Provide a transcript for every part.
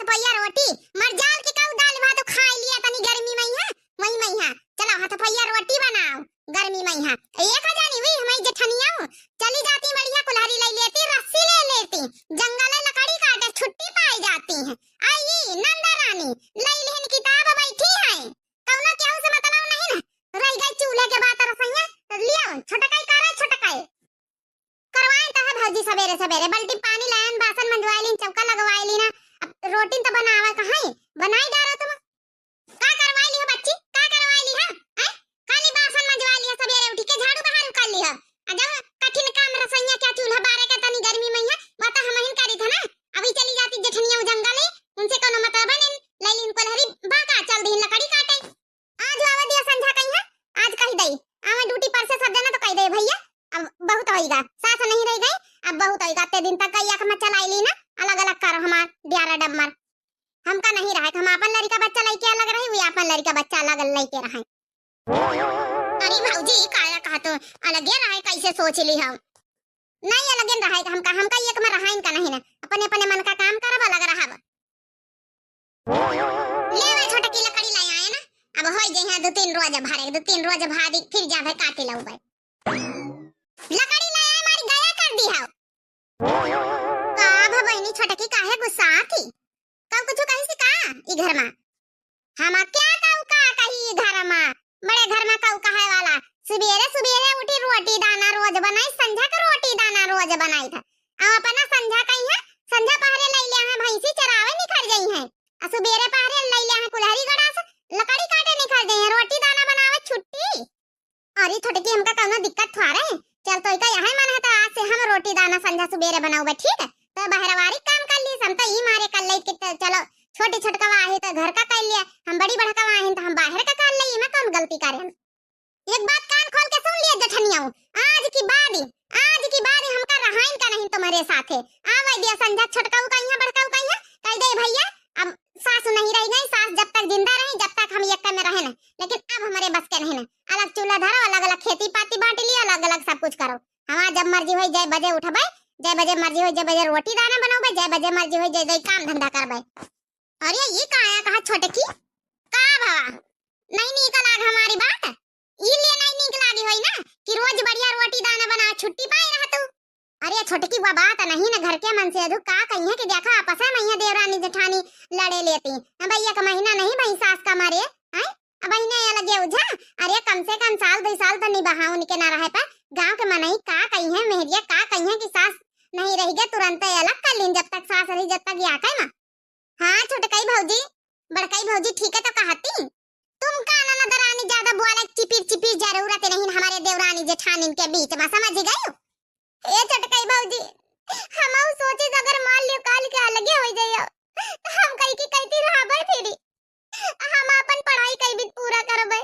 थपैया रोटी मर जाल के काऊ दाल भात खा लिया तनी गर्मी में है वही में है। चलो हाथ थपैया रोटी बनाओ गर्मी में है। एक हजारी हुई हमारी जेठनिया चली जाती बढ़िया कुल्हाड़ी ले लेती रस्सी ले लेती जंगल में लकड़ी काटे छुट्टी पाई जाती है। आई नंदा रानी ले लेन किताब बैठी है कौना केहू से मतलब नहीं ना रह गई चूल्हे के बात रसैया लिया छोटकाई करे छोटकाई करवाएं तो है भौजी सवेरे सवेरे बल्टी पानी लायन बासन मंजवाइलिन चौका लगवाइली ना अब रोटी तो बनावा कहां बनाई डारो तुम का करवाइली हो बच्ची का करवाइली है हैं खाली बासन मंजवाइली है सवेरे उठ के झाड़ू बहारू कर ली है आ जाओ कठिन काम रसैया क्या चूल्हा बारे का तनी गर्मी में है माता हम हिन करी था ना अभी चली जाती जेठनिया जंगल है उनसे कोनो मतलब नहीं लैलिन कोलहरी बाका चल दी लकड़ी काटे आज आवा दिया संझा कहीं है आज कह दई आवा ड्यूटी पर से सब देना तो कह दे भैया अब बहुत होएगा साथ नहीं रह गई अब बहुत होएगा ते दिन तक कई में चलाईली ना अलग अलग कर हमार ब्यारा डब्मर हमका नहीं रहा हम अपन लड़का बच्चा लेके अलग रही हुई अपन लड़का बच्चा अलग लेके रहे। अरे भौजी काया कहा तो अलग रहे कैसे सोच ली हम नहीं अलग रहे हमका एक में रहा इनका नहीं ना अपने अपने मन का काम करब अलग रहब ले वे छोटा की लकड़ी ले आए ना अब होई जे है 2-3 रोज भरे 2-3 रोज भादी फिर जावे काटे लउबे लकड़ी ले आए मारी गया कर दी हां का भबैनी छोटा की काहे गुस्सा थी कब कुछ कहीं से का ई घर में हम क्या कहू का कही घर में बड़े घर में कहू कहे वाला सुबेरे सुबेरे उठी रोटी दाना रोज बनाई संझा का रोटी दाना रोज बनाई था अब अपना संझा कहीं है संझा पहरे ले ले हैं भैंसी चरावे निकल गई हैं आ सुबेरे पहरे ले ले हैं कुल्हाड़ी गड़ा से लकड़ी काटे निकल गई हैं रोटी दाना बनावे छुट्टी। अरे छोटे की हमका कोनो दिक्कत थवा रहे चल तो इका यही मन है तो आज से हम रोटी दाना संझा सुबेरे बनाओगे ठीक है तो बहरवारी काम कर ली हम तो ई मारे कर ले कि चलो छोटी छोटका आहे तो घर का कर लिया हम बड़ी बड़का आहे तो हम बाहर का कर ले मैं कौन गलती करे एक बात कान खोल के सुन लिया जेठनिया आज की बात हमका रहाइन का नहीं तुम्हारे साथे आवे दिया संझा छोटका कहिया बड़का कहिया कह दे भैया अब सास नहीं रह गई सास जब तक जिंदा रही जब तक हम एक में रहे ना लेकिन अब हमारे बस के नहीं ना अलग चूल्हा धरो अलग अलग खेती पाती बांट लिया अलग अलग सब कुछ करो हमारा जब मर्जी हो जय बजे उठबे जय बजे मर्जी हो जय बजे रोटी दाना बनाओ जय बजे मर्जी हो जय काम धंधा करबे। अरे ये काया कहा छोटे की का बाबा नहीं निकल आग हमारी बात ई ले नहीं निकल आगी होई ना कि रोज बढ़िया रोटी दाना बना छुट्टी पाई रहा तू। अरे छोटे की वो बात नहीं ना घर के मन से अधू का कहिए कि देखा आपस में मैया देवरानी जेठानी लड़े लेती भैया का महीना नहीं भाई सास का मारे हैं अब महीने लगे उझा अरे कम से कम साल 2 साल तो निभाओ उनके ना रहे पर गांव के मनई का कहिए मेहरिया का कहिए कि सास नहीं रह गया तुरंत अलग कर लीन जब तक सास रही जब तक या कहे ना। हाँ छोटकाई भौजी बड़काई भौजी ठीक है तो कहती तुम काना ना दरानी ज्यादा बोले चिपिर जरूरत नहीं हमारे देवरानी जेठानी के बीच में समझ गई ए छोटकाई भौजी हम सोचे अगर मान लियो काल के अलगे हो जाइयो तो हम कई की कहती रहबे फिर हम अपन पढ़ाई कई भी पूरा करबे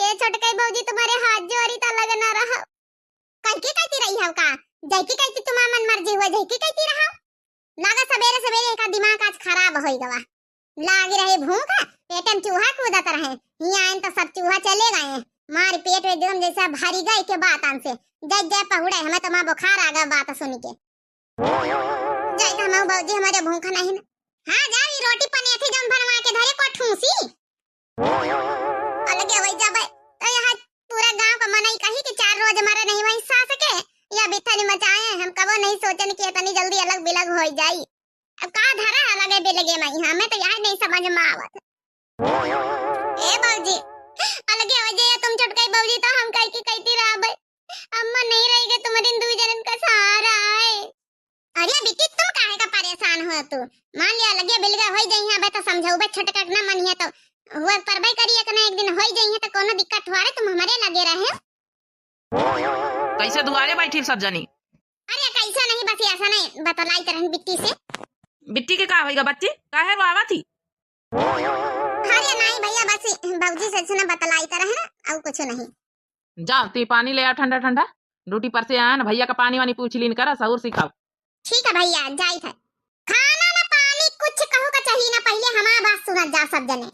ए छोटकाई भौजी तुम्हारे हाथ जोड़ी तो लग ना रहा कई की कहती रही हो का जय की कहती तुम्हारा मन मर्जी हुआ जय की कहती रहा लगा सवेरे सवेरे का दिमाग आज खराब होई गवा लाग रहे भूख पेटम चूहा कूदत रहे हिया आइन तो सब चूहा चले गए मार पेट में एकदम जैसा भरी गई के बात आन से जय जय पहुड़े हमें तो मां बुखार आ गया बात सुन के जय तो हम बाबूजी हमारे भूख नहीं ना हां जावी रोटी पने थी जम भरवा के धरे को ठूसी अलगे वही जाबे तो यहां पूरा गांव का मनई कही कि 4 रोज हमारे नहीं वही सा सके या बिथनी मचाए हम कबो नहीं सोचन कि इतनी जल्दी अलग बिलग हो जाई अब का धरा अलगे बिलगे में हमें तो यह नहीं समझ में आवत ए बाबूजी अलगे हो जाए तुम छटकाई बाबूजी तो हम कह की कहती रहबे अम्मा नहीं रहेगा तुम्हारे 2 जनन का सहारा है। अरे बेटी तुम काहे का परेशान हो तू मान लिया अलगे बिलगा हो जाई है तो समझाऊबे छटका ना मनिया तो हुआ परबई करिए कि ना एक दिन हो जाई है तो कोनो दिक्कत हुआ रे तुम हमारे लगे रहे कैसे दुआरे बैठी सब जनी। अरे कैसा नहीं बस ऐसा नहीं बतलाई तरह बिट्टी से बिट्टी के का होएगा बच्ची काहे रोवा थी। अरे नहीं भैया बस बाबूजी से सुना बतलाई तरह है और कुछ नहीं। जाओ ती पानी ले आ ठंडा ठंडा ड्यूटी पर से आन भैया का पानी वानी पूछ लीन करा सहूर सिखाओ। ठीक है भैया जाई था खाना ना पानी कुछ कहो का चाहिए ना पहले हमारा बात सुना जा सब जने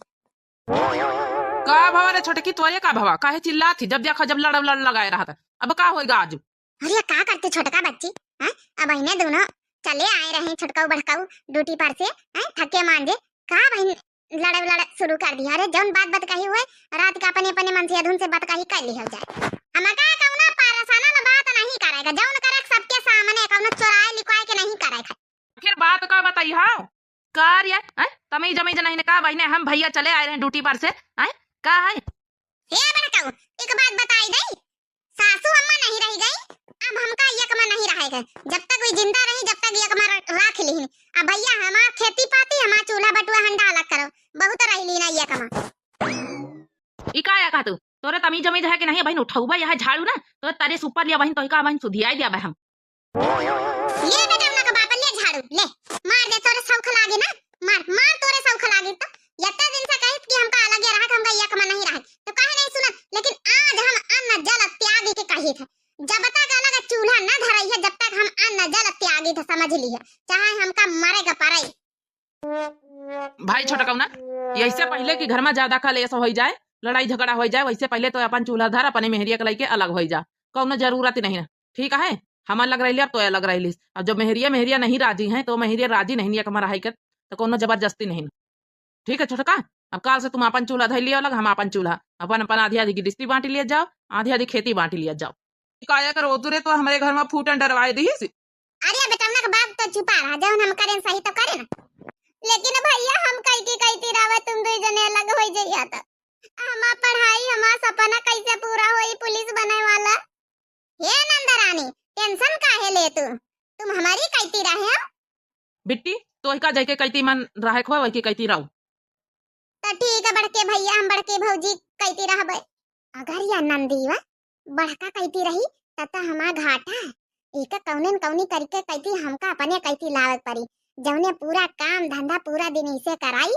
का भवा रे छोटे की तोरे का भवा काहे चिल्ला थी जब देखा जब लड़ लगाए रहा था अब का होएगा आज। अरे का करते छोटका बच्ची हैं अब इन्हें दोनों चले आए रहे छटकाऊ बड़काऊ ड्यूटी पर से हैं थके मांजे का भाई लड़े शुरू कर दिया। अरे जौन बात कही हुए रात का अपने अपने मन से अधुन से बात कही कर ली हो जाए। हम का कौना पारसाना ला बात नहीं करेगा जौन करे सबके सामने कौना चोराए लिखवाए के नहीं करेगा। फिर बात का बताई हां कार यार हैं तमीज जमीज नहीं ने का बहने हम भैया चले आए रहे ड्यूटी पर से हैं का है हे बड़काऊ एक बात बताई दई सासू अम्मा नहीं रह गई अब हमका यकमा नहीं रहेगा जब तक कोई जिंदा रही जब तक यकमा राख ली। अब भैया हमार खेती पाती हमार चूल्हा बटुआ हंडा अलग करो बहुत रह ली ना यकमा। इकाया का तू तोरे तमीज जमीज है कि नहीं बहन उठाऊबा यहाँ झाड़ू ना तो तारे सुपर लिया बहन तो का बहन सुधियाई दिया हम ले बेटा उनका बाप ले झाड़ू ले मार दे तोरे सौख लागे ना मार मार तोरे सौख लागे तो यत्ता दिन से कहत कि हमका अलग रहा हमका यकमा नहीं रहा तो काहे नहीं सुनत लेकिन आज हम अन्न जल त्यागी के कही थे जब तक अलग चूल्हा न धरई है जब तक हम अन्न जल त्यागी थे समझ ली है चाहे हमका मरेगा पड़ई। भाई छोटा कौना ऐसे पहले कि घर में ज्यादा कलेश हो जाए लड़ाई झगड़ा हो जाए वैसे पहले तो अपन चूल्हा धर अपने मेहरिया के लेके अलग हो जा कौनो जरूरत नहीं है ठीक है हम अलग रही अब तो अलग रही अब जब मेहरिया नहीं राजी है तो मेहरिया राजी नहीं है हमारा है तो कोनो जबरदस्ती नहीं ठीक है छोटका। अब काल से तुम अपन चूल्हा धर लिया अलग हम अपन चूल्हा अपन अपन आधी आधी गिरस्ती बांटी लिया जाओ आधी आधी खेती बांटी लिया जाओ काया करो तुरे तो हमारे घर में फूटन डरवाए दी सी। अरे बेटा उनका बाप तो छुपा रहा जब हम करें सही तो करे ना लेकिन भैया हम कहती रहा तुम दो जने अलग हो जाइया तो हमा पढ़ाई हमा सपना कैसे पूरा होई पुलिस बने वाला। हे नंदरानी टेंशन काहे ले तुम हमारी कहती रहे हो बिट्टी तो का जाके कहती मन रहे खो वही कहती रहू तो ठीक है बड़के भैया हम बड़के भौजी कहती रहबे अगर या नंदीवा बड़का कहती रही तब हमा घाटा एक कौनन कौनी करके कहती हमका अपने कहती लावत पड़ी जौने पूरा काम धंधा पूरा दिन इसे कराई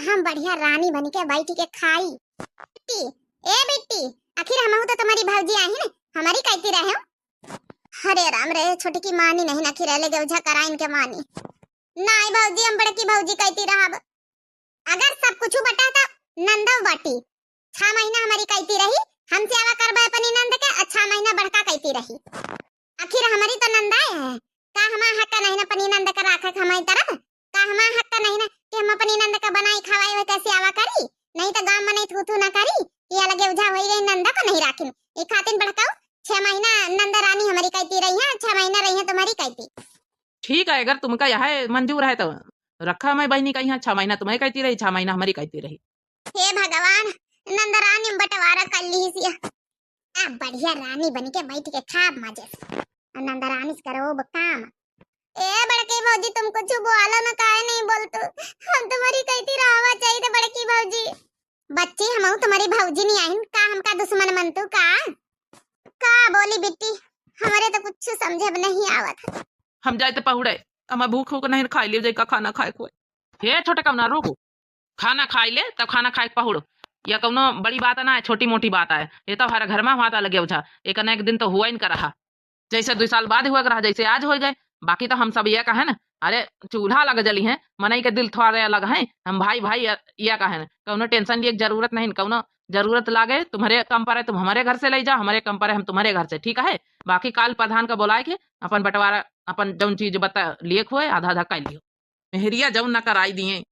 हम बढ़िया रानी बन के बैठ के खाई। बिट्टी ए बिट्टी आखिर हम तो तुम्हारी भौजी आई है हमारी कहती रहे हो। अरे राम रे छोटी की मानी नहीं ना खिरे ले गौझा कराइन के मानी नहीं भौजी हम बड़की भौजी कहती रहब अगर सब कुछ बटा तो नंदव बाटी 6 महीना हमारी कहती रही हम सेवा करबे अपनी नंद के 6 महीना बड़का कहती रही आखिर हमारी तो नंदा है का हमा हक नहीं ना अपनी नंद का राखे हमारी तरफ का हमा हक नहीं ना कि हम अपनी नंद का बनाई खवाई हुई कैसे आवा करी नहीं तो गांव में नहीं थू ना करी ये अलगे उझा होई गई नंदा को नहीं राखी ये खातिन बड़काऊ 6 महीना नंदा रानी हमारी कहती रही है 6 महीना रही है तुम्हारी कहती। ठीक है अगर तुमका यह मंजूर है तो रखा मैं बहनी का यहाँ 6 महीना तुम्हें कहती रही 6 महीना हमारी कहती रही। हे भगवान नंदा रानी बंटवारा कर ली सी अब बढ़िया रानी बन के बैठ के खा मजे से नंदा रानी से करो काम। ए बड़की भौजी तुम कुछ बोलो ना काहे नहीं बोलतू हम तुम्हारी कहती रहवा चाहिए तो बड़की भौजी बच्ची हम तुम्हारी भौजी नहीं आई का हमका दुश्मन मनतू का बोली बिट्टी हमारे तो कुछ समझे नहीं आवत हम जाए तो पहुड़े हम भूख होकर नहीं खाई ले जाए खाना खाए को हे छोटे कम ना रोको खाना खाई ले तब खाना खाए पहुड़ो या कौनो बड़ी बात ना है छोटी मोटी बात है ये तो हर घर में वहां लगे उठा एक न एक दिन तो हुआ ही नहीं रहा जैसे 2 साल बाद हुआ रहा जैसे आज हो गए बाकी तो हम सब ये कहे ना अरे चूल्हा लग जली है मनई के दिल थोड़ा अलग है हम भाई भाई ये कहे कौनो टेंशन लिए जरूरत नहीं कौनो जरूरत लागे तुम्हारे कम पर है तुम हमारे घर से ले जाओ हमारे कम पर है हम तुम्हारे घर से ठीक है बाकी काल प्रधान का बोलाए के अपन बंटवारा अपन जौन चीज बता लिए हुए आधा आधा कर लियो मेहरिया जौन न कराई दिए